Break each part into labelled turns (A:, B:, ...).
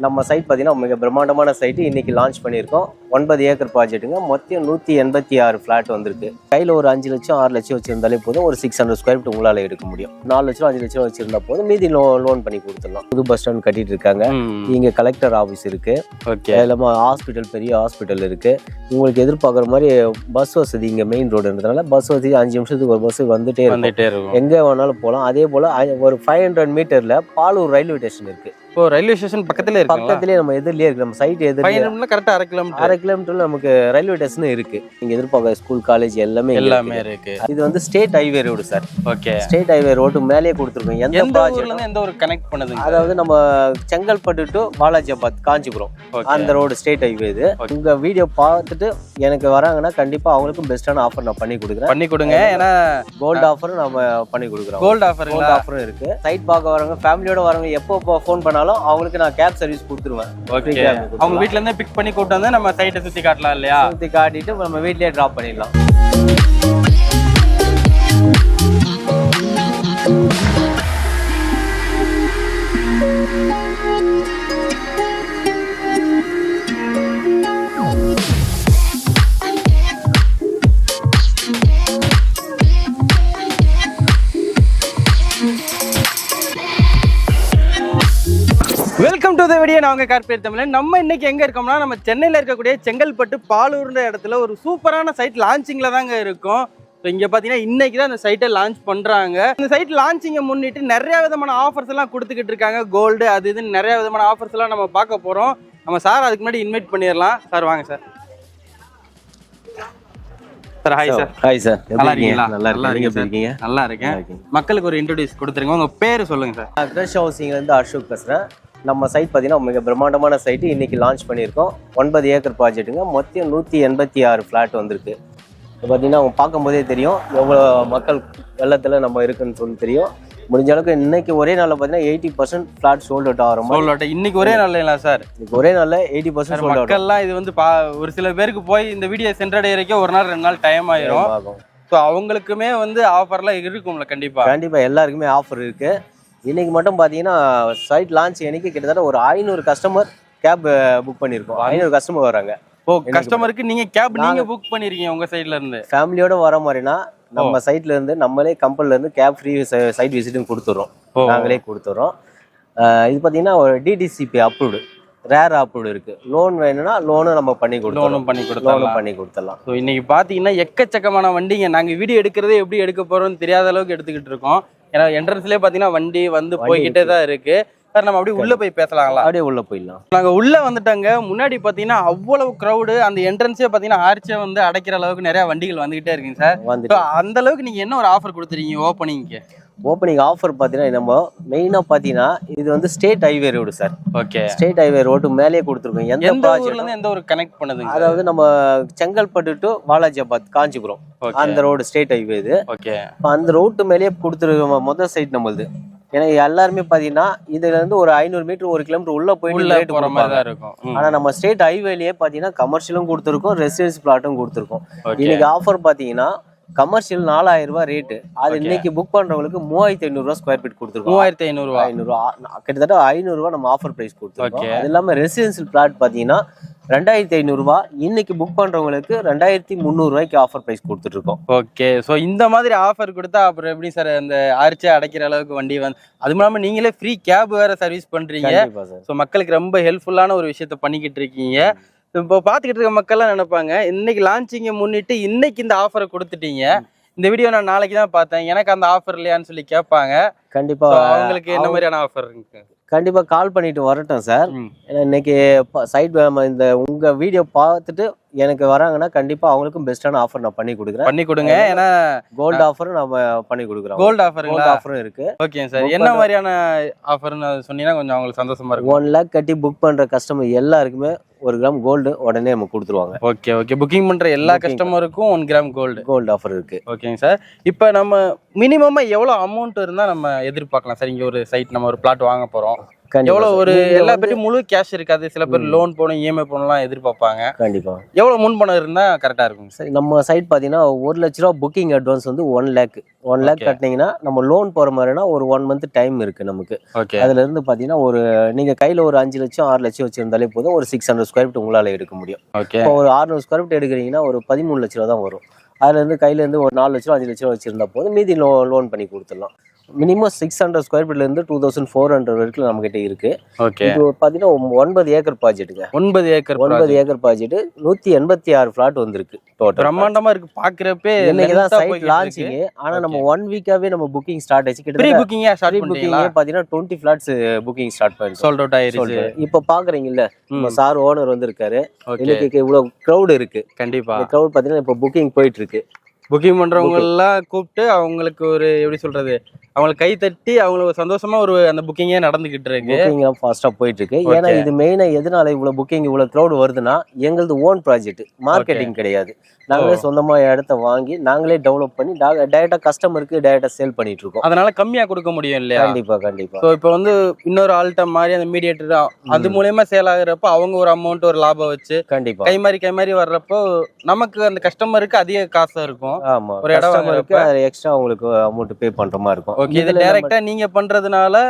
A: நம்ம சைட் பார்த்தீங்கன்னா மிக பிரம்மாண்டமான சைட்டு இன்னைக்கு லான்ச் பண்ணியிருக்கோம். 9 ஏக்கர் ப்ராஜெக்ட்டுங்க. மொத்தம் 186 ஃபிளாட் வந்திருக்கு. கையில் ஒரு 5 லட்சம் 6 லட்சம் வச்சிருந்தாலே போதும். ஒரு 600 ஸ்கொயர் ஃபீட் உங்களால் எடுக்க முடியும். 4 லட்சம் 5 லட்சம் வச்சிருந்தா போதும். மீதி லோன் பண்ணி கொடுத்துடலாம். புது பஸ் ஸ்டாண்ட் கட்டிட்டு இருக்காங்க. இங்கே கலெக்டர் ஆஃபீஸ் இருக்கு. இல்லாம ஹாஸ்பிட்டல், பெரிய ஹாஸ்பிட்டல் இருக்கு. உங்களுக்கு எதிர்பார்க்குற மாதிரி பஸ் வசதி இங்கே மெயின் ரோடுன்றதுனால பஸ் வசதி 5 நிமிஷத்துக்கு ஒரு பஸ் வந்துட்டே இருக்கும். எங்கே வேணாலும் போகலாம். அதே போல் ஒரு 500 மீட்டரில் பாலூர் ரயில்வே ஸ்டேஷன் இருக்கு.
B: இப்போ ரயில்வே ஸ்டேஷன் பக்கத்துல இருக்கு.
A: பக்கத்துலயே நம்ம எதிரிலே இருக்கு. நம்ம சைட் எதிரிலே
B: கரெக்டா 1/2
A: கிலோமீட்டர்ல நமக்கு ரயில்வே ஸ்டேஷன் இருக்கு. நீங்க எதிர்பார்க்க ஸ்கூல், காலேஜ் எல்லாமே
B: இருக்கு.
A: இது வந்து state highway road sir.
B: Okay.
A: State highway road மேலேயே கொடுத்துருக்கோம். எந்த
B: ஊர்ல இருந்து எந்த ஒரு கனெக்ட் பண்ணுது?
A: அதாவது நம்ம செங்கல்பட்டு டு பாலாஜிபாத், காஞ்சிபுரம் அந்த ரோடு ஸ்டேட் ஹைவே. இது உங்க வீடியோ பார்த்துட்டு எனக்கு வராங்கன்னா கண்டிப்பா அவங்களுக்கும் பெஸ்டான ஆஃபர் நான் பண்ணி கொடுக்குறேன்.
B: பண்ணி கொடுங்க. ஏன்னா
A: கோல்டு ஆஃபர் நம்ம பண்ணி கொடுக்குறோம்.
B: கோல்டு ஆஃபரும்
A: இருக்கு. சைட் பார்க்க வரவங்க, ஃபேமிலியோட வரவங்க எப்போ ஃபோன் பண்ணாலும் அவங்களுக்கு நான் கேப் சர்வீஸ் கொடுத்துருவேன்.
B: அவங்க வீட்ல இருந்தே பிக் பண்ணி கூட்டு வந்து நம்ம சைட்டை சுத்தி காட்டலாம் இல்லையா?
A: சுத்தி காட்டிட்டு நம்ம வீட்லயே டிராப் பண்ணிடலாம்.
B: Welcome to the video. நான் உங்க கார்பரேட் தமிழன். நம்ம இன்னைக்கு எங்க இருக்கோம்னா, நம்ம சென்னையில இருக்கக்கூடிய செங்கல்பட்டு பாலூர்ன்ற இடத்துல ஒரு சூப்பரான சைட் லான்ச்சிங்ல தாங்க இருக்கும். ஸோ இங்கே பார்த்தீங்கன்னா இன்னைக்கு தான் அந்த சைட்டை லான்ச் பண்ணுறாங்க. இந்த சைட் லான்ச்சிங்கை முன்னிட்டு நிறைய விதமான ஆஃபர்ஸ் எல்லாம் கொடுத்துக்கிட்டு இருக்காங்க. கோல்டு அது இதுன்னு நிறைய விதமான ஆஃபர்ஸ் எல்லாம் நம்ம பார்க்க போகிறோம். நம்ம சார் அதுக்கு முன்னாடி இன்வைட் பண்ணிடலாம். சார் வாங்க sir. Sir hi sir.
A: Hi sir.
B: நல்லா இருக்கீங்களா?
A: நல்லா
B: இருக்கேன். மக்களுக்கு ஒரு இன்ட்ரோடியூஸ் கொடுத்துருங்க. உங்கள் பேர் சொல்லுங்கள் சார்.
A: நான் கிரஷ் ஹவுசிங்லேருந்து அசோக் பேசுகிறேன். நம்ம சைட் பார்த்தீங்கன்னா மிக பிரம்மாண்டமான சைட்டு இன்னைக்கு லான்ச் பண்ணியிருக்கோம். 9 ஏக்கர் ப்ராஜெக்ட்டுங்க. மொத்தம் 186 ஃபிளாட் வந்திருக்கு. இப்போ பார்த்தீங்கன்னா அவங்க பார்க்கும்போதே தெரியும் எவ்வளோ மக்கள் வெள்ளத்தில் நம்ம இருக்குன்னு சொல்லி தெரியும். முடிஞ்ச அளவுக்கு இன்னைக்கு ஒரே நாளில் பார்த்தீங்கன்னா 80% ஃபிளாட் சோல்ட் அவுட் ஆகிற மாதிரி.
B: இன்னைக்கு ஒரே நாள் இல்லைங்களா சார்?
A: இன்னைக்கு ஒரே நாளில் 80% சோல்ட் அவுட்.
B: மக்கள்லாம் இது வந்து ஒரு சில பேருக்கு போய் இந்த வீடியோ சென்றடைகிறக்கே ஒரு நாள் 2 நாள் டைம் ஆயிரும். ஸோ அவங்களுக்குமே வந்து ஆஃபர்லாம் இருக்கும்ல? கண்டிப்பாக
A: எல்லாருக்குமே ஆஃபர் இருக்கு. இன்னைக்கு மட்டும் பார்த்தீங்கன்னா சைட் லான்ச் அன்னைக்கு கிட்டத்தட்ட ஒரு 500 கஸ்டமர் கேப் புக் பண்ணியிருக்கோம். 500 கஸ்டமர் வராங்க.
B: கஸ்டமருக்கு நீங்க கேப் நீங்க புக் பண்ணிருக்கீங்க உங்க சைட்ல இருந்து?
A: ஃபேமிலியோட வர மாதிரினா நம்ம சைட்ல இருந்து நம்மளே கம்பெனில இருந்து கேப் ஃப்ரீ சைட் விசிட்டும் கொடுத்துறோம். நாங்களே கொடுத்துறோம். இது பார்த்தீங்கன்னா ஒரு டிடிசிபி அப்ரூவ்டு, ரேர் அப்ரூவ்டு இருக்கு. லோன் வேணும்னா லோனும் நம்ம பண்ணி கொடுத்துடலாம்.
B: ஸோ இன்னைக்கு பார்த்தீங்கன்னா எக்கச்சக்கமான வண்டிங்க. நாங்கள் வீடியோ எடுக்கிறதே எப்படி எடுக்க போறோம்னு தெரியாத அளவுக்கு எடுத்துக்கிட்டு இருக்கோம். ஏன்னா என்ட்ரன்ஸ்லேயே பார்த்தீங்கன்னா வண்டி வந்து போய்கிட்டே தான் இருக்கு. சார் நம்ம அப்படியே உள்ள போய் பேசலாங்களா?
A: அப்படியே உள்ள போயிடலாம்.
B: நாங்க உள்ள வந்துட்டாங்க. முன்னாடி பாத்தீங்கன்னா அவ்வளவு கிரௌடு. அந்த என்ட்ரன்ஸே பாத்தீங்கன்னா ஆர்ச்சே வந்து அடைக்கிற அளவுக்கு நிறைய வண்டிகள் வந்துகிட்டே இருக்குங்க சார். அந்த அளவுக்கு நீங்க என்ன ஒரு ஆஃபர் கொடுத்துருக்கீங்க ஓப்பனிங்க்கு?
A: ஓப்பனிங் ஆஃபர் பார்த்தீங்கன்னா நம்ம மெயினாக பார்த்தீங்கன்னா இது வந்து state highway road sir.
B: Okay.
A: State highway road மேலேயே கொடுத்துருக்கோம்.
B: எந்த ஊர்ல இருந்து எந்த ஒரு கனெக்ட் பண்ணுது?
A: அதாவது நம்ம செங்கல்பட்டு டு பாலாஜிபாத், காஞ்சிபுரம் அந்த ரோடு ஸ்டேட் ஹைவே இது.
B: ஓகே.
A: அந்த ரோட்டு மேலேயே கொடுத்துருக்கோம். முதல் சைட் நம்மளுது. ஏன்னா எல்லாருமே பாத்தீங்கன்னா இதுல இருந்து ஒரு 500 மீட்டர் 1 கிலோமீட்டர் உள்ள போயிட்டு
B: போற மாதிரி தான் இருக்கும்.
A: ஆனா நம்ம ஸ்டேட் ஹைவேலயே பாத்தீங்கன்னா கமர்ஷியலும் கொடுத்துருக்கோம், ரெசிடென்ஸ் பிளாட்டும் கொடுத்துருக்கோம். இன்னைக்கு ஆஃபர் பாத்தீங்கன்னா கமர்ஷியல் 4000 ரூபாய் ரேட்டு. அது இன்னைக்கு புக் பண்றவங்களுக்கு 3500 ரூபாய் ஸ்கொயர் ஃபீட் கொடுத்துருக்கோம்.
B: 3500
A: கிட்டத்தட்ட 500 ரூபாய் நம்ம ஆஃபர் பிரைஸ் கொடுத்துருக்கோம். அது இல்லாம ரெசிடென்சியல் பிளாட் பாத்தீங்கன்னா 2500 ரூபாய். இன்னைக்கு புக் பண்றவங்களுக்கு 2300 ரூபாய்க்கு ஆஃபர் பிரைஸ் கொடுத்துட்டு இருக்கோம்.
B: ஓகே. ஸோ இந்த மாதிரி ஆஃபர் கொடுத்தா அப்புறம் எப்படி சார் அந்த ஆர்ச்சே அடைக்கிற அளவுக்கு வண்டி வந்து, அது இல்லாம நீங்களே ஃப்ரீ கேப் வேற சர்வீஸ் பண்றீங்க. ஸோ மக்களுக்கு ரொம்ப ஹெல்ப்ஃபுல்லான ஒரு விஷயத்த பண்ணிக்கிட்டு இருக்கீங்க. இப்போ பார்த்துக்கிட்டு இருக்க மக்கள்லாம் நினைப்பாங்க இன்னைக்கு லான்ச்சிங்கை முன்னிட்டு இன்னைக்கு இந்த ஆஃபரை கொடுத்துட்டீங்க, இந்த வீடியோ நான் நாளைக்கு தான் பார்த்தேன், எனக்கு அந்த ஆஃபர் இல்லையான்னு சொல்லி கேட்பாங்க.
A: கண்டிப்பா
B: அவங்களுக்கு என்ன மாதிரியான ஆஃபர் இருக்கு?
A: கண்டிப்பா கால் பண்ணிட்டு வரட்டும் சார். ஏன்னா இன்னைக்கு சைட் இந்த உங்க வீடியோ பார்த்துட்டு எனக்கு வராங்கன்னா கண்டிப்பா அவங்களுக்கும் பெஸ்டான ஆஃபர் நான் பண்ணி கொடுங்க.
B: ஏன்னா
A: கோல்டு ஆஃபரும் நம்ம பண்ணி கொடுக்குறோம்.
B: கோல்டு ஆஃபரும்
A: இருக்கு.
B: Okay sir. என்ன மாதிரியான ஆஃபர்னு சொன்னீங்கன்னா கொஞ்சம் அவங்களுக்கு சந்தோஷமா இருக்கும்.
A: 1 lakh கட்டி புக் பண்ற கஸ்டமர் எல்லாருக்குமே 1 கிராம் கோல்டு உடனே நம்ம கொடுத்துருவாங்க.
B: ஓகே. புக்கிங் பண்ற எல்லா கஸ்டமருக்கும் 1 கிராம் கோல்டு
A: ஆஃபர் இருக்கு.
B: ஓகேங்க சார். இப்போ நம்ம மினிமமா எவ்வளவு அமௌண்ட் இருந்தா நம்ம எதிர்பார்க்கலாம் சார்? இங்க ஒரு சைட் நம்ம ஒரு பிளாட் வாங்க போறோம்.
A: கண்டிப்பா
B: எவ்வளவு
A: sir.
B: ஒரு
A: நீங்க
B: எல்லா
A: வந்து-
B: பேரும் முழு கேஷ் இருக்காது, சில பேர் லோன் போகணும் இஎம்ஐ போகணும்லாம் எதிர்பார்ப்பாங்க.
A: கண்டிப்பா
B: எவ்வளவு முன் பணம் இருந்தா கரெக்டா இருக்கும்?
A: சரி, நம்ம சைட் பார்த்தீங்கன்னா 1,00,000 புக்கிங் அட்வான்ஸ் வந்து 1 லேக் 1 லேக்
B: Okay.
A: கட்டினீங்கன்னா நம்ம லோன் போகிற மாதிரினா ஒரு 1 மந்த் டைம் இருக்குது நமக்கு.
B: ஓகே.
A: அதுல இருந்து பார்த்தீங்கன்னா நீங்கள் கையில் ஒரு 5 லட்சம் 6 லட்சம் வச்சுருந்தாலே போதும், ஒரு 600 ஸ்கொயர் ஃபீட் உங்களால் எடுக்க முடியும்.
B: ஓகே.
A: இப்போ ஒரு 600 ஸ்கொயர் ஃபீட் எடுக்கிறீங்கன்னா ஒரு 13 லட்ச ரூபா தான் வரும். அதுலேருந்து கையிலேருந்து ஒரு 4 லட்சம் 5 லட்சம் வச்சுருந்தா போதும், மீதி லோன் பண்ணி கொடுத்துடலாம். மினிமம் 600 ஸ்கொயர் ஃபீட்லேருந்து 2400 வரைக்கும் நம்மகிட்ட இருக்கு.
B: ஓகே.
A: இது பார்த்தீங்கன்னா 9 ஏக்கர் ப்ராஜெக்ட்டுங்க.
B: 9 ஏக்கர்
A: 9 ஏக்கர் ப்ராஜெக்ட் 186 பிளாட் வந்திருக்கு டோட்டல்.
B: பிரம்மாண்டமா இருக்கு பாக்குறப்பே.
A: இன்னைக்கு தான் சைட் லான்ச்சிங். ஆனா நம்ம 1 வீக்காவே நம்ம புக்கிங் ஸ்டார்ட் ஆயிடுச்சு.
B: ப்ரீ
A: கிட்டத்தட்ட
B: புக்கிங்கா ஸ்டார்ட்
A: ப்ரீ புக்கிங்
B: பண்ணிட்டீங்களா?
A: பாத்தீங்கன்னா 20 ஃபிளாட்ஸ் புக்கிங் ஸ்டார்ட் பண்ணிட்டோம்.
B: சோல்ட் அவுட் ஆயிருச்சு.
A: இப்போ பாக்குறீங்கல்ல, நம்ம சார் ஓனர் வந்திருக்காரு.
B: ஓகே.
A: இன்னைக்கு இவ்வளவு கிரவுட் இருக்கு.
B: கண்டிப்பா.
A: இந்த கிரவுட் பாத்தீங்கன்னா இப்போ புக்கிங் போயிட்டு இருக்கு.
B: புக்கிங் பண்றவங்க எல்லாம் கூப்பிட்டு அவங்களுக்கு ஒரு எப்படி சொல்றது, அவங்களுக்கு கை தட்டி அவங்களுக்கு சந்தோஷமா ஒரு அந்த புக்கிங்கே நடந்துகிட்டு இருக்கு.
A: புக்கிங் ஃபாஸ்டா போயிட்டு இருக்கு. ஏன்னா இது மெயினா எதனால இவ்வளவு புக்கிங் இவ்வளவு கிரவுட் வருதுன்னா, எங்களது ஓன் ப்ராஜெக்ட், மார்க்கெட்டிங் கிடையாது. நாங்களே சொந்தமா இடத்த வாங்கி நாங்களே டெவலப் பண்ணி டைரக்டா கஸ்டமருக்கு டைரக்டா சேல் பண்ணிட்டு இருக்கோம்.
B: அதனால கம்மியா கொடுக்க முடியும் இல்லையா?
A: கண்டிப்பா கண்டிப்பா.
B: சோ இப்போ வந்து இன்னொரு ஆள்கிட்ட மாதிரி அந்த மீடியேட்டர் அது மூலயமா சேல் ஆகுறப்போ அவங்க ஒரு அமௌண்ட் ஒரு லாபம் வச்சு
A: கண்டிப்பா
B: கை மாதிரி வர்றப்போ நமக்கு அந்த கஸ்டமருக்கு அதிக காசு இருக்கும்.
A: ஆமா,
B: ஒரு இடம்
A: கஸ்டமருக்கு எக்ஸ்ட்ரா உங்களுக்கு அமௌண்ட் பே பண்ற மாதிரி இருக்கும்.
B: ஓகே. இது டைரக்டா நீங்க பண்றதுனால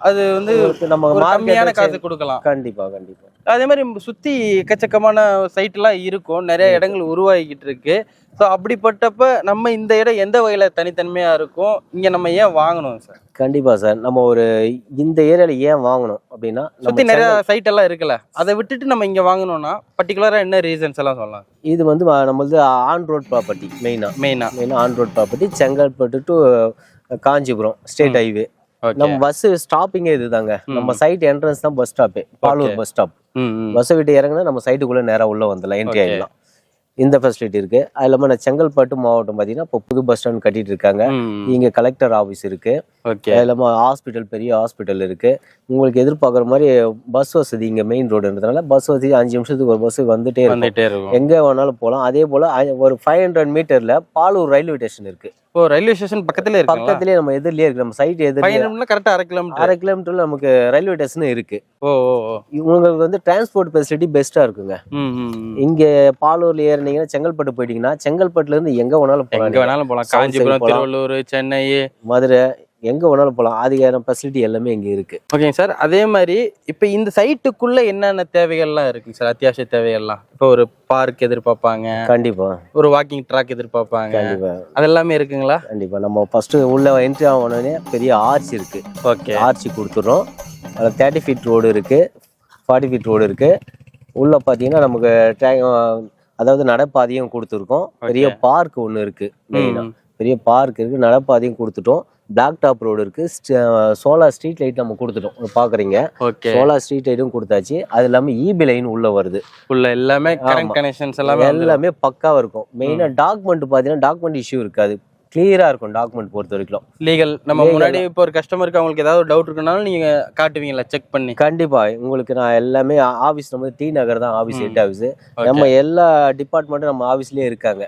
B: அது வந்து
A: நம்ம
B: ஒரு கம்மியான
A: மார்க்கெட்
B: காசு கொடுக்கலாம்.
A: கண்டிப்பா கண்டிப்பா.
B: அதே மாதிரி சுத்தி எக்கச்சக்கமான சைட் எல்லாம் இருக்கும், நிறைய இடங்கள் உருவாகிக்கிட்டு இருக்கு. ஸோ அப்படிப்பட்டப்ப நம்ம இந்த இடம் எந்த வகையில தனித்தன்மையா இருக்கும், இங்க நம்ம ஏன் வாங்கணும் சார்?
A: கண்டிப்பா சார், நம்ம ஒரு இந்த ஏரியால ஏன் வாங்கணும் அப்படின்னா,
B: சுத்தி நிறைய சைட் எல்லாம் இருக்குல்ல, அதை விட்டுட்டு நம்ம இங்க வாங்கணும்னா பர்டிகுலரா என்ன ரீசன்ஸ் எல்லாம் சொல்லலாம்?
A: இது வந்து நம்மளது ஆன் ரோட் ப்ராப்பர்ட்டி. மெயினா on road property. Chengalpattu to Kanchipuram state highway. நம்ம பஸ் ஸ்டாப்பிங்கே இதுதாங்க. நம்ம சைட் என்ட்ரன்ஸ் தான் பஸ் ஸ்டாப்பே, பாலூர் பஸ் ஸ்டாப். பஸ்ஸை விட்டு இறங்குனா நம்ம சைட்டுக்குள்ள நேரா உள்ள வந்துடலாம், என்ட்ரி ஆயிடலாம். இந்த ஃபெசிலிட்டி இருக்கு. அது இல்லாமல் நான் செங்கல்பட்டு மாவட்டம் பார்த்தீங்கன்னா இப்போ புது பஸ் ஸ்டாண்ட் கட்டிட்டு இருக்காங்க. இங்கே கலெக்டர் ஆஃபீஸ் இருக்கு. அது இல்லாமல் ஹாஸ்பிட்டல், பெரிய ஹாஸ்பிட்டல் இருக்கு. உங்களுக்கு எதிர்பார்க்குற மாதிரி பஸ் வசதி இங்கே மெயின் ரோடுன்றதுனால பஸ் வசதி 5 நிமிஷத்துக்கு ஒரு பஸ் வந்துட்டே இருக்கும். எங்கே வேணாலும் போகலாம். அதே போல் ஒரு 500 மீட்டர்ல பாலூர் ரயில்வே ஸ்டேஷன் இருக்கு.
B: ஓ, ரயில்வே ஸ்டேஷன் பக்கத்துல இருக்கு.
A: பக்கத்துலயே நம்ம எதிரிலே இருக்கு. நம்ம சைட் எதிரிலே
B: கரெக்டா 1/2
A: கிலோமீட்டர்ல நமக்கு ரயில்வே ஸ்டேஷன் இருக்கு.
B: ஓ,
A: உங்களுக்கு வந்து டிரான்ஸ்போர்ட் ஃபெசிலிட்டி பெஸ்டா இருக்குங்க. இங்க பாலூர்ல ஏறினீங்கன்னா செங்கல்பட்டு போயிட்டீங்கன்னா செங்கல்பட்டுல இருந்து எங்க வேணாலும்
B: போகலாம். காஞ்சிபுரம், திருவள்ளூர், சென்னை,
A: மதுரை, எங்க வேணாலும் போகலாம். அதுக்கான ஃபெசிலிட்டி எல்லாமே இங்க இருக்கு.
B: ஓகேங்க சார். அதே மாதிரி இப்ப இந்த சைட்டுக்குள்ள என்னென்ன தேவைகள்லாம் இருக்குங்க சார்? அத்தியாவசிய தேவைகள்லாம் இப்போ ஒரு பார்க் எதிர்பார்ப்பாங்க, கண்டிப்பா ஒரு வாக்கிங் ட்ராக் எதிர்பார்ப்பாங்க, கண்டிப்பா அதெல்லாமே இருக்குங்களா? கண்டிப்பா. நம்ம ஃபர்ஸ்ட் உள்ள என்ட்ரி ஆகணும்னே பெரிய ஆர்ச் இருக்கு. ஓகே, ஆர்ச் கொடுத்துறோம். அதுல 30 ஃபீட் ரோடு இருக்கு, 40 ஃபீட் ரோடு இருக்கு. உள்ள பாத்தீங்கன்னா நமக்கு அதாவது நடைபாதையும் கொடுத்துருக்கோம். பெரிய பார்க் ஒன்று இருக்கு. மெயினா பெரிய பார்க் இருக்கு, நடைபாதையும் கொடுத்துட்டோம். பிளாக் டாப் ரோடு இருக்கு. சோலார் ஸ்ட்ரீட் லைட் நம்ம கொடுத்துட்டோம், பாக்குறீங்க. சோலார் ஸ்ட்ரீட் லைட்டும் கொடுத்தாச்சு. அது இல்லாம இபி லைன் உள்ள வருது. உள்ள எல்லாமே கனெக்ஷன்ஸ் எல்லாமே பக்காவா இருக்கும். மெயினா டாக்குமெண்ட் பாத்தீங்கன்னா டாக்குமெண்ட் இஷ்யூ இருக்காது, கிளியரா இருக்கும். டாக்குமெண்ட் பொறுத்த வரைக்கும் லீகல். நம்ம முன்னாடி இப்போ ஒரு கஸ்டமருக்கு அவங்களுக்கு ஏதாவது டவுட் இருக்குனாலும் நீங்க காட்டுவீங்களா செக் பண்ணி? கண்டிப்பா. உங்களுக்கு நான் எல்லாமே ஆபீஸ், நம்ம டி நகர் தான் ஆபீஸ், ஹெட் ஆபீஸ். நம்ம எல்லா டிபார்ட்மெண்ட்டும் நம்ம ஆபீஸ்லயே இருக்காங்க.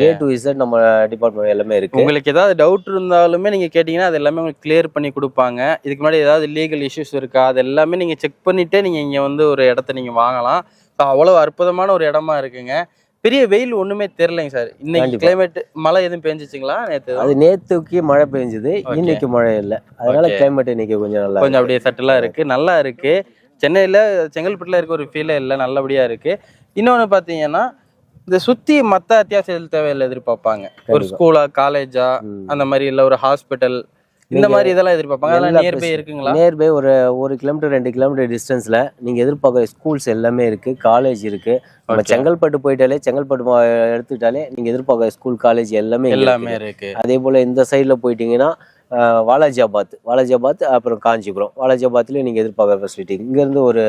B: A to Z நம்ம டிபார்ட்மெண்ட் எல்லாமே இருக்கு. உங்களுக்கு ஏதாவது டவுட் இருந்தாலுமே நீங்க கேட்டீங்கன்னா அது எல்லாமே உங்களுக்கு கிளியர் பண்ணி கொடுப்பாங்க. இதுக்கு முன்னாடி ஏதாவது லீகல் இஷ்யூஸ் இருக்கா, அது எல்லாமே நீங்க செக் பண்ணிட்டே நீங்க இங்க வந்து ஒரு இடத்த நீங்க வாங்கலாம். அவ்வளவு அற்புதமான ஒரு இடமா இருக்குங்க. பெரிய வெயில் ஒண்ணுமே தெரியலைங்க சார். இன்னைக்கு கிளைமேட் மழை எதுவும் பெஞ்சிச்சுங்களா? நேத்து அது நேத்துக்கு மழை பெஞ்சது, இன்னைக்கு மழை இல்லை. அதனால கிளைமேட் இன்னைக்கு கொஞ்சம் நல்லா, கொஞ்சம் அப்படியே சட்டலா இருக்கு, நல்லா இருக்கு. சென்னையில செங்கல்பட்டுல இருக்க ஒரு ஃபீலே இல்லை, நல்லபடியா இருக்கு. இன்னொன்னு பாத்தீங்கன்னா இந்த சுத்தி மத்த அத்தியாவசிய தேவையில்லை எதிர்பார்ப்பாங்க. ஒரு ஸ்கூலா, காலேஜா, அந்த மாதிரி இல்ல ஒரு ஹாஸ்பிட்டல், இந்த மாதிரி இதெல்லாம் எதிர்பார்ப்பாங்க. அதெல்லாம் நியர்பை இருக்குங்களா? நியர்பை ஒரு 1 கிலோமீட்டர் 2 கிலோமீட்டர் டிஸ்டன்ஸ்ல நீங்க எதிர்பார்க்குற ஸ்கூல்ஸ் எல்லாமே இருக்கு, காலேஜ் இருக்கு. நம்ம செங்கல்பட்டு போயிட்டாலே, செங்கல்பட்டு எடுத்துக்கிட்டாலே நீங்க எதிர்பார்க்குற ஸ்கூல், காலேஜ் எல்லாமே இருக்கு. அதே போல இந்த சைட்ல போயிட்டீங்கன்னா வாலாஜாபாத், அப்புறம் காஞ்சிபுரம். வாலாஜாபாத்லயும் நீங்க எதிர்பார்க்குற ஃபெசிலிட்டி இங்கேருந்து ஒரு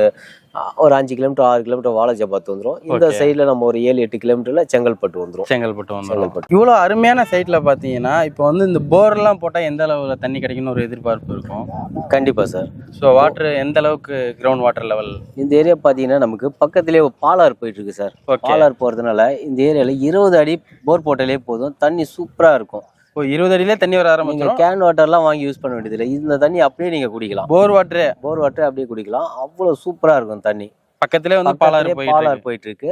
B: 5 கிலோமீட்டர் 6 கிலோமீட்டர் வாலாஜாபாத் வந்துடும். இந்த சைட்ல நம்ம ஒரு 7-8 கிலோமீட்டர்ல செங்கல்பட்டு வந்துடும். செங்கல்பட்டு இவ்வளோ அருமையான சைட்ல பாத்தீங்கன்னா இப்போ வந்து இந்த போர் எல்லாம் போட்டா எந்த அளவுல தண்ணி கிடைக்கும்னு ஒரு எதிர்பார்ப்பு இருக்கும்.
A: கண்டிப்பா சார்.
B: ஸோ வாட்டர் எந்த அளவுக்கு கிரவுண்ட் வாட்டர் லெவல்? இந்த
A: ஏரியா பாத்தீங்கன்னா நமக்கு பக்கத்திலேயே பாலாறு போயிட்டு இருக்கு சார். பாலாறு போறதுனால இந்த ஏரியால 20 அடி போர் போட்டாலே போதும், தண்ணி சூப்பரா இருக்கும்.
B: இப்போ 20 அடியிலே தண்ணி வர
A: நீங்க
B: ஆரம்பிச்சிடும்.
A: கேன் வாட்டர்லாம் வாங்கி யூஸ் பண்ண வேண்டியதில்லை, இந்த தண்ணி அப்படியே நீங்க குடிக்கலாம்.
B: போர் வாட்டரு
A: போர் வாட்டர் அப்படியே குடிக்கலாம், அவ்வளவு சூப்பரா இருக்கும் தண்ணி.
B: பக்கத்திலே வந்து பாலாறு
A: போயிட்டு இருக்கு.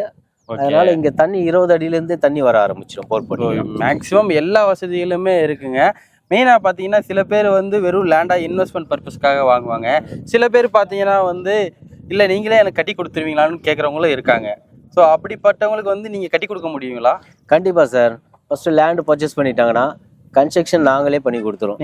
A: அதனால இங்க தண்ணி 20 அடியில இருந்தே தண்ணி வர ஆரம்பிச்சிடும் போர் பண்ணி.
B: மேக்ஸிமம் எல்லா வசதிகளுமே இருக்குங்க. மெயினாக பார்த்தீங்கன்னா சில பேர் வந்து வெறும் லேண்டாக இன்வெஸ்ட்மெண்ட் பர்பஸ்க்காக வாங்குவாங்க. சில பேர் பார்த்தீங்கன்னா வந்து இல்லை நீங்களே எனக்கு கட்டி கொடுத்துருவீங்களான்னு கேட்குறவங்களும் இருக்காங்க. ஸோ அப்படிப்பட்டவங்களுக்கு வந்து நீங்கள் கட்டி கொடுக்க முடியுங்களா?
A: கண்டிப்பா சார். ஃபர்ஸ்ட் லேண்ட் பர்ச்சேஸ் பண்ணிட்டாங்கன்னா கன்ஸ்ட்ரக்ஷன் நாங்களே பண்ணி கொடுத்துரும்,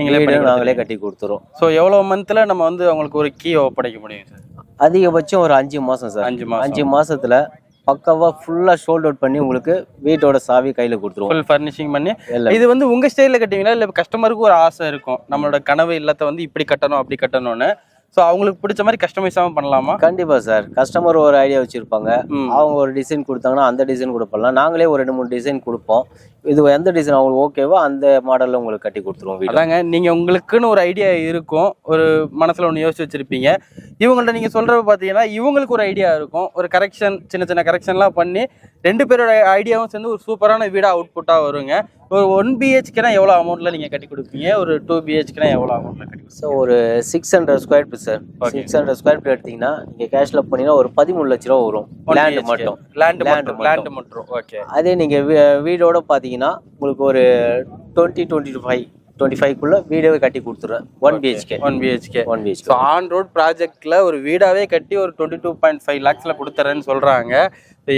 A: நாங்களே கட்டி கொடுத்துரும்.
B: ஸோ எவ்வளோ மந்த்ல நம்ம வந்து அவங்களுக்கு ஒரு கீ ஒப்படைக்க முடியும் சார்?
A: அதிகபட்சம் ஒரு 5 மாசம் சார். 5 மாசத்துல பக்காவா ஃபுல்லா ஷோல்ட் அவுட் பண்ணி உங்களுக்கு வீட்டோட சாவி கையில கொடுத்துருவோம்,
B: ஃபுல் ஃபர்னிஷிங் பண்ணி. இது வந்து உங்க ஸ்டைலில் கட்டுவீங்களா இல்லை கஸ்டமருக்கு ஒரு ஆசை இருக்கும் நம்மளோட கனவு இல்லத்தை வந்து இப்படி கட்டணும் அப்படி கட்டணும்னு? ஸோ அவங்களுக்கு பிடிச்ச மாதிரி கஸ்டமைஸாகவும் பண்ணலாமா?
A: கண்டிப்பா சார். கஸ்டமர் ஒரு ஐடியா வச்சிருப்பாங்க, அவங்க ஒரு டிசைன் கொடுத்தாங்கன்னா அந்த டிசைன் கூட பண்ணலாம். நாங்களே ஒரு 2-3 டிசைன் கொடுப்போம். இது எந்த டிசைன் அவங்களுக்கு ஓகேவோ அந்த மாடல்ல உங்களுக்கு கட்டி கொடுத்துருவோம்.
B: அதாங்க, நீங்க உங்களுக்குன்னு ஒரு ஐடியா இருக்கும், ஒரு மனசுல ஒன்று யோசிச்சு வச்சிருப்பீங்க. இவங்கள்ட்ட நீங்க சொல்றப்ப பார்த்தீங்கன்னா இவங்களுக்கு ஒரு ஐடியா இருக்கும், ஒரு கரெக்ஷன் சின்ன சின்ன கரெக்ஷன்லாம் பண்ணி 2 பேரோட ஐடியாவும் சேர்ந்து ஒரு சூப்பரான வீடாக அவுட்புட்டாக வருங்க. ஒரு 1 BHKனா எவ்வளோ அமௌண்ட்டில் நீங்கள் கட்டி கொடுப்பீங்க? ஒரு 2 BHKனா எவ்வளோ அமௌண்ட்டில் கட்டி கொடுப்பீங்க?
A: ஸோ ஒரு 600 square feet sir. 600 square feet எடுத்தீங்கன்னா நீங்கள் கேஷ்ல போனீங்கன்னா ஒரு 13 லட்ச ரூபா வரும். லேண்ட் மட்டும்.
B: ஓகே.
A: அதே நீங்கள் வீடோட பார்த்தீங்கன்னா உங்களுக்கு ஒரு 25 வீடாவே கட்டி கொடுத்துருவேன். 1 BHK.
B: ஸோ ஆன் ரோட் ப்ராஜெக்ட்ல ஒரு வீடாவே கட்டி ஒரு 22.5 lakhsல கொடுத்துறேன்னு சொல்றாங்க.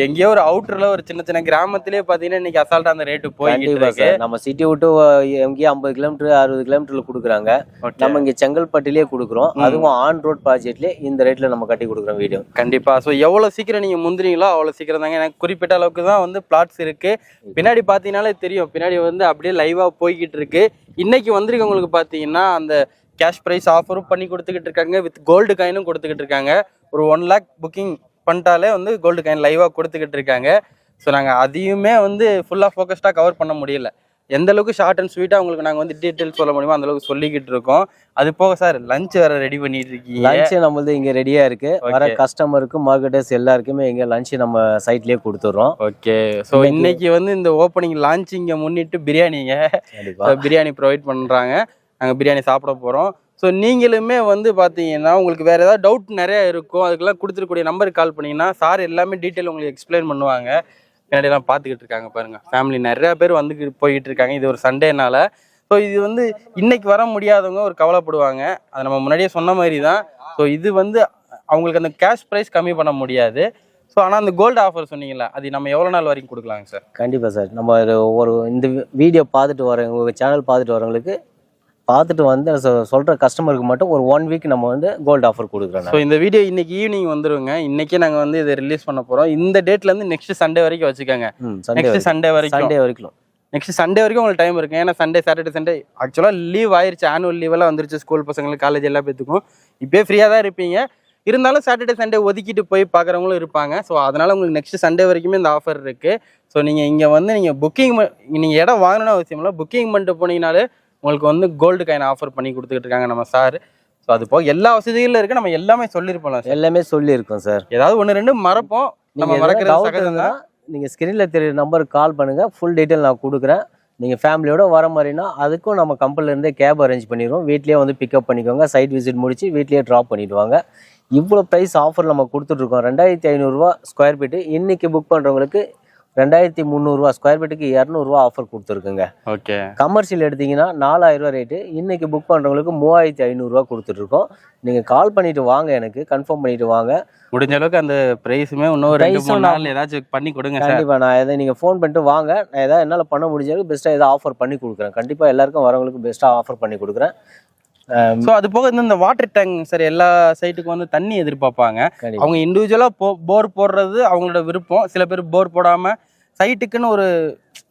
B: எங்கேயோ ஒரு அவுட்டர்ல ஒரு சின்ன சின்ன கிராமத்திலே பாத்தீங்கன்னா இன்னைக்கு அசால்ட்டா அந்த ரேட்டு போயிட்டு இருக்கு.
A: நம்ம சிட்டி விட்டு எங்கேயோ 50 கிலோமீட்டர் 60 கிலோமீட்டர்ல கொடுக்குறாங்க, நம்ம இங்க செங்கல்பட்டிலே கொடுக்குறோம். அதுவும் ஆன் ரோட் ப்ராஜெக்ட்ல இந்த ரேட்ல நம்ம கட்டி கொடுக்குறோம் வீடு.
B: கண்டிப்பா. ஸோ எவ்வளவு சீக்கிரம் நீங்க முந்திரீங்களோ அவ்வளவு சீக்கிரம் தாங்க. எனக்கு குறிப்பிட்ட அளவுக்கு தான் வந்து பிளாட்ஸ் இருக்கு. பின்னாடி பாத்தீங்கன்னாலே தெரியும், பின்னாடி வந்து அப்படியே லைவா போய்கிட்டு இருக்கு. இன்னைக்கு வந்திருக்கவங்களுக்கு பாத்தீங்கன்னா அந்த கேஷ் ப்ரைஸ் ஆஃபரும் பண்ணி கொடுத்துக்கிட்டு இருக்காங்க, வித் கோல்டு காயினும் கொடுத்துக்கிட்டு இருக்காங்க. ஒரு 1 lakh புக்கிங் பண்ணிட்டாலே வந்து கோல்டு காயின் லைவாக கொடுத்துக்கிட்டு இருக்காங்க. ஸோ நாங்கள் அதையுமே வந்து ஃபுல்லாக ஃபோக்கஸ்டாக கவர் பண்ண முடியல. எந்த அளவுக்கு ஷார்ட் அண்ட் ஸ்வீட்டாக உங்களுக்கு நாங்கள் வந்து டீட்டெயில்ஸ் சொல்ல முடியுமோ அந்த அளவுக்கு சொல்லிக்கிட்டு இருக்கோம். அது போக சார் லஞ்ச் வேற ரெடி பண்ணிட்டு இருக்கீங்க.
A: லஞ்ச் நம்மளது இங்கே ரெடியாக இருக்கு. வர கஸ்டமருக்கு மார்க்கெட்டர்ஸ் எல்லாருக்குமே இங்கே லஞ்ச் நம்ம சைட்லேயே கொடுத்துட்றோம்.
B: ஓகே. ஸோ இன்னைக்கு வந்து இந்த ஓப்பனிங் லான்ச்சிங்கை முன்னிட்டு பிரியாணி ப்ரொவைட் பண்ணுறாங்க. நாங்கள் பிரியாணி சாப்பிட போகிறோம். ஸோ நீங்களுமே வந்து பார்த்தீங்கன்னா உங்களுக்கு வேறு ஏதாவது டவுட் நிறையா இருக்கும், அதுக்கெல்லாம் கொடுத்துருக்கூடிய நம்பருக்கு கால் பண்ணிங்கன்னா சார் எல்லாமே டீட்டெயில் உங்களுக்கு எக்ஸ்பிளைன் பண்ணுவாங்க. பின்னாடியெல்லாம் பார்த்துக்கிட்டு இருக்காங்க பாருங்கள், ஃபேமிலி நிறையா பேர் போய்கிட்டு இருக்காங்க. இது ஒரு சண்டேனால. ஸோ இது வந்து இன்னைக்கு வர முடியாதவங்க ஒரு கவலைப்படுவாங்க, அதை நம்ம முன்னாடியே சொன்ன மாதிரி தான். ஸோ இது வந்து அவங்களுக்கு அந்த கேஷ் ப்ரைஸ் கம்மி பண்ண முடியாது. ஸோ ஆனால் அந்த கோல்டு ஆஃபர் சொன்னீங்களா, அது நம்ம எவ்வளோ நாள் வரைக்கும் கொடுக்கலாங்க சார்?
A: கண்டிப்பாக சார். நம்ம ஒரு இந்த வீடியோ பார்த்துட்டு வரவங்க, உங்கள் சேனல் பார்த்துட்டு வரவங்களுக்கு பார்த்துட்டு வந்து சொல்கிற கஸ்டமருக்கு மட்டும் ஒரு 1 வீக் நம்ம வந்து கோல்டு ஆஃபர் கொடுக்குறோம்.
B: ஸோ இந்த வீடியோ இன்னைக்கு ஈவினிங் வந்துருங்க. இன்னைக்கே நாங்கள் வந்து இதை ரிலீஸ் பண்ண போகிறோம். இந்த டேட்லேருந்து நெக்ஸ்ட் சண்டே வரைக்கும் வச்சுக்கோங்க. நெக்ஸ்ட் சண்டே வரைக்கும் உங்களுக்கு டைம் இருக்கு. ஏன்னா சாட்டர்டே சண்டே ஆக்சுவலாக லீவ் ஆயிடுச்சு, ஆனுவல் லீவெல்லாம் வந்துருச்சு. ஸ்கூல் பசங்களுக்கு காலேஜ் எல்லா பேத்துக்கும் இப்போயே ஃப்ரீயாக தான் இருப்பீங்க. இருந்தாலும் சாட்டர்டே சண்டே ஒதுக்கிட்டு போய் பார்க்குறவங்களும் இருப்பாங்க. ஸோ அதனால் உங்களுக்கு நெக்ஸ்ட் சண்டே வரைக்குமே இந்த ஆஃபர் இருக்குது. ஸோ நீங்கள் இங்கே வந்து நீங்கள் புக்கிங் நீங்கள் இடம் வாங்கணும்னு அவசியம் இல்லை, புக்கிங் பண்ணிட்டு போனீங்கனாலே உங்களுக்கு வந்து கோல்டு காயின் ஆஃபர் பண்ணி கொடுத்துக்கிட்டு இருக்காங்க நம்ம சார். ஸோ அது போக எல்லா வசதிகளும் இருக்குது. நம்ம எல்லாமே சொல்லியிருப்போம்,
A: எல்லாமே சொல்லியிருக்கோம் சார்.
B: ஏதாவது 1-2 மறப்போம், நம்ம மறக்கிறது.
A: நீங்கள் ஸ்க்ரீனில் தெரிய நம்பருக்கு கால் பண்ணுங்கள், ஃபுல் டீட்டெயில் நான் கொடுக்குறேன். நீங்கள் ஃபேமிலியோட வர மாதிரினா அதுக்கும் நம்ம கம்பெனிலேருந்தே கேப் அரேஞ்ச் பண்ணிடுவோம். வீட்லேயே வந்து பிக்கப் பண்ணிக்கோங்க, சைட் விசிட் முடிச்சு வீட்லேயே ட்ராப் பண்ணிவிடுவாங்க. இவ்வளோ ப்ரைஸ் ஆஃபர் நம்ம கொடுத்துட்ருக்கோம். 2500 ரூபா ஸ்கொயர் ஃபீட்டு. இன்றைக்கி புக் பண்ணுறவங்களுக்கு 2300 ரூபா ஸ்கொயர் ஃபீட்டுக்கு 200 ரூபா ஆஃபர் கொடுத்துருக்குங்க.
B: ஓகே.
A: கமர்ஷியல் எடுத்தீங்கன்னா 4000 ரூபா ரேட்டு. இன்னைக்கு புக் பண்ணுறவங்களுக்கு 3500 ரூபா கொடுத்துட்ருக்கோம். நீங்கள் கால் பண்ணிட்டு வாங்க, எனக்கு கன்ஃபார்ம் பண்ணிட்டு வாங்க.
B: முடிஞ்ச அளவுக்கு அந்த ப்ரைஸுமே இன்னும் 2-3 நாள் ஏதாச்சும் பண்ணி கொடுங்க.
A: கண்டிப்பாக நான் எதை நீங்கள் ஃபோன் பண்ணிட்டு வாங்க, நான் எதாவது என்னால் பண்ண முடிஞ்சாலும் பெஸ்ட்டாக எதாவது ஆஃபர் பண்ணி கொடுக்குறேன். கண்டிப்பாக எல்லாருக்கும் வரவங்களுக்கு பெஸ்ட்டாக ஆஃபர் பண்ணி கொடுக்குறேன்.
B: ஸோ அது போக இந்த வாட்டர் டேங்க் சார், எல்லா சைட்டுக்கும் வந்து தண்ணி எதிர்பார்ப்பாங்க. அவங்க இண்டிவிஜுவலாக போர் போடுறது அவங்களோட விருப்பம். சில பேர் போர் போடாமல் சைட்டுக்குன்னு ஒரு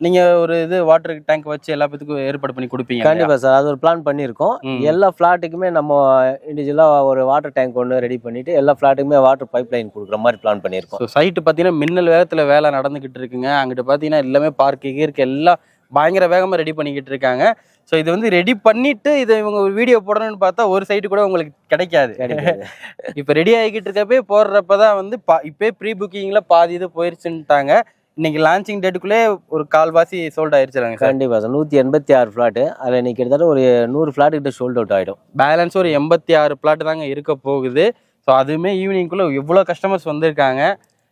B: நீங்கள் ஒரு இது வாட்டர் டேங்க் வச்சு எல்லா பேத்துக்கும் ஏற்பாடு பண்ணி கொடுப்பீங்க.
A: கண்டிப்பாக சார், அது ஒரு பிளான் பண்ணியிருக்கோம். எல்லா ஃப்ளாட்டுக்குமே நம்ம இண்டிவிஜுவலாக ஒரு வாட்டர் டேங்க் ஒன்று ரெடி பண்ணிவிட்டு எல்லா ஃப்ளாட்டுக்குமே வாட்டர் பைப் லைன் கொடுக்குற மாதிரி பிளான் பண்ணியிருக்கோம்.
B: ஸோ சைட்டு பார்த்தீங்கன்னா மின்னல் வேகத்தில் வேலை நடந்துக்கிட்டு இருக்குங்க. அங்கிட்டு பார்த்தீங்கன்னா எல்லாமே பார்க்கு கீர்க்கு எல்லாம் பயங்கர வேகமாக ரெடி பண்ணிக்கிட்டு இருக்காங்க. ஸோ இது வந்து ரெடி பண்ணிட்டு இதை இவங்க வீடியோ போடணும்னு பார்த்தா ஒரு சைட்டு கூட உங்களுக்கு கிடைக்காது. இப்போ ரெடி ஆகிக்கிட்டு இருக்கப்பே போடுறப்ப தான் வந்து இப்போயே ப்ரீ புக்கிங்கில் பாதி இது போயிடுச்சுன்ட்டாங்க. இன்னைக்கு லான்ச்சிங் டேட்டுக்குள்ளே ஒரு கால்வாசி சோல்ட் ஆயிடுச்சுறாங்க சார்.
A: கண்டிப்பாக சார் 186 ஃப்ளாட்டு, அதில் இன்னைக்கு கிட்டத்தட்ட ஒரு 100 ஃப்ளாட் கிட்ட சோல்ட் அவுட் ஆகிடும்.
B: பேலன்ஸ் ஒரு 86 பிளாட் தாங்க இருக்க போகுது. ஸோ அதுவுமே ஈவினிங்குள்ளே எவ்வளோ கஸ்டமர்ஸ் வந்திருக்காங்க.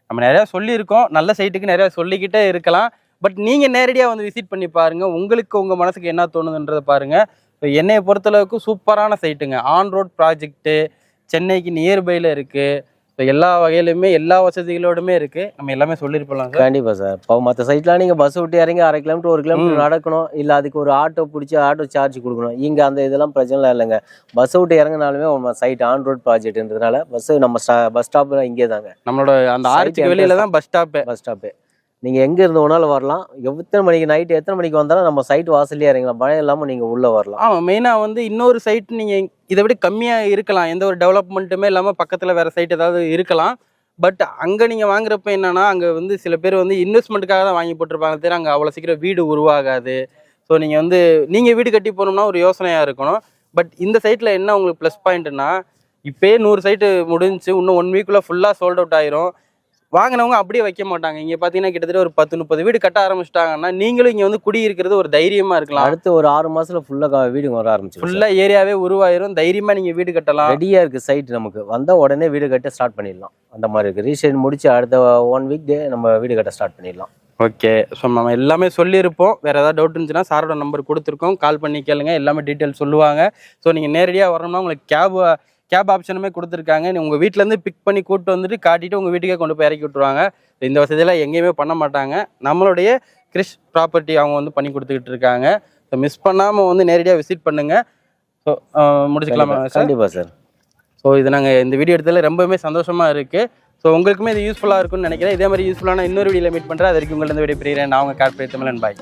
B: நம்ம நிறையா சொல்லியிருக்கோம், நல்ல சைட்டுக்கு நிறையா சொல்லிக்கிட்டே இருக்கலாம். பட் நீங்கள் நேரடியாக வந்து விசிட் பண்ணி பாருங்கள், உங்களுக்கு உங்கள் மனசுக்கு என்ன தோணுதுன்றதை பாருங்கள். இப்போ என்னையை பொறுத்தளவுக்கு சூப்பரான சைட்டுங்க. ஆன் ரோட் ப்ராஜெக்ட்டு, சென்னைக்கு நியர்பையில் இருக்குது. ஸோ எல்லா வகையிலுமே எல்லா வசதிகளோடுமே இருக்குது. நம்ம எல்லாமே சொல்லியிருப்போம் சார்.
A: கண்டிப்பாக சார். இப்போ மற்ற சைட்லாம் நீங்கள் பஸ் விட்டு இறங்கி 1/2 கிலோமீட்டர் 1 கிலோமீட்டர் நடக்கணும், இல்லை அதுக்கு ஒரு ஆட்டோ பிடிச்சி ஆட்டோ சார்ஜ் கொடுக்கணும். இங்கே அந்த இதெல்லாம் பிரச்சனைலாம் இல்லைங்க. பஸ் விட்டு இறங்கினாலுமே நம்ம சைட் ஆன் ரோட் ப்ராஜெக்ட்ன்றதுனால பஸ்ஸு நம்ம பஸ் ஸ்டாப் இங்கே தாங்க.
B: நம்மளோட அந்த ஆர்ச்சிக்கு வெளியில தான் பஸ் ஸ்டாப்பு.
A: நீங்கள் எங்கே இருந்து வேணாலும் வரலாம். எத்தனை மணிக்கு நைட்டு எத்தனை மணிக்கு வந்தாலும் நம்ம சைட் வாசல்லே இறங்கலாம். பயம் இல்லாமல் நீங்கள் உள்ளே வரலாம்.
B: ஆமாம், மெயினாக வந்து இன்னொரு சைட் நீங்கள் இதை விட கம்மியாக இருக்கலாம், எந்த ஒரு டெவலப்மெண்ட்டுமே இல்லாமல் பக்கத்தில் வேறு சைட் ஏதாவது இருக்கலாம். பட் அங்கே நீங்கள் வாங்குறப்ப என்னன்னா, அங்கே வந்து சில பேர் வந்து இன்வெஸ்ட்மெண்ட்டுக்காக தான் வாங்கி போட்டிருப்பாங்க தெரியும், அங்கே அவ்வளோ சீக்கிரம் வீடு உருவாகாது. ஸோ நீங்கள் வீடு கட்டி போகணும்னா ஒரு யோசனையாக இருக்கணும். பட் இந்த சைட்டில் என்ன உங்களுக்கு ப்ளஸ் பாயிண்ட்னா, இப்போயே 100 சைட்டு முடிஞ்சு இன்னும் 1 வீக்குள்ளே ஃபுல்லாக சோல்ட் அவுட் ஆயிரும். வாங்கினவங்க அப்படியே வைக்க மாட்டாங்க. இங்கே பார்த்தீங்கன்னா கிட்டத்தட்ட ஒரு 10-30 வீடு கட்ட ஆரம்பிச்சிட்டாங்கன்னா நீங்களும் இங்கே வந்து குடியிருக்கிறது ஒரு தைரியமாக இருக்கலாம்.
A: அடுத்து ஒரு 6 மாதத்தில் ஃபுல்லாக வீடு வர ஆரம்பிச்சு,
B: ஃபுல்லாக ஏரியாவே உருவாயிரும். தைரியமாக நீங்கள் வீடு கட்டலாம்.
A: ரெடியாக இருக்குது சைட். நமக்கு வந்தால் உடனே வீடு கட்ட ஸ்டார்ட் பண்ணிடலாம். அந்த மாதிரி இருக்குது. ரீசேல் முடிச்சு அடுத்த 1 வீக் நம்ம வீடு கட்ட ஸ்டார்ட் பண்ணிடலாம்.
B: ஓகே, ஸோ நம்ம எல்லாமே சொல்லியிருப்போம். வேறு ஏதாவது டவுட் இருந்துச்சுன்னா சாரோட நம்பர் கொடுத்துருக்கோம், கால் பண்ணி கேளுங்க, எல்லாமே டீட்டெயில் சொல்லுவாங்க. ஸோ நீங்கள் நேரடியாக வரணும்னா உங்களுக்கு கேப் ஆப்ஷனுமே கொடுத்துருக்காங்க. உங்கள் வீட்டிலேருந்து பிக் பண்ணி கூப்பிட்டு வந்துட்டு காட்டிட்டு உங்கள் வீட்டுக்கே கொண்டு போய் இறக்கி விட்ருவாங்க. இந்த வசதியெல்லாம் எங்கேயுமே பண்ண மாட்டாங்க. நம்மளுடைய கிறிஷ் ப்ராப்பர்ட்டி அவங்க வந்து பண்ணி கொடுத்துக்கிட்டு இருக்காங்க. ஸோ மிஸ் பண்ணாமல் வந்து நேரடியாக விசிட் பண்ணுங்கள். ஸோ முடிச்சுக்கலாமா சார்?
A: கண்டிப்பாக சார்.
B: ஸோ இது நாங்கள் இந்த வீடியோ எடுத்ததில் ரொம்பவுமே சந்தோஷமாக இருக்குது. ஸோ உங்களுக்குமே இது யூஸ்ஃபுல்லாக இருக்கும்னு நினைக்கிறேன். இதே மாதிரி யூஸ்ஃபுல்லான இன்னொரு வீடியோவில் மீட் பண்ணுறேன். அது வரைக்கும் உங்களை இந்த வீடியோ பிரிகிறேன். நான் உங்கள் கார்பரேட் தமிழன். பாய்.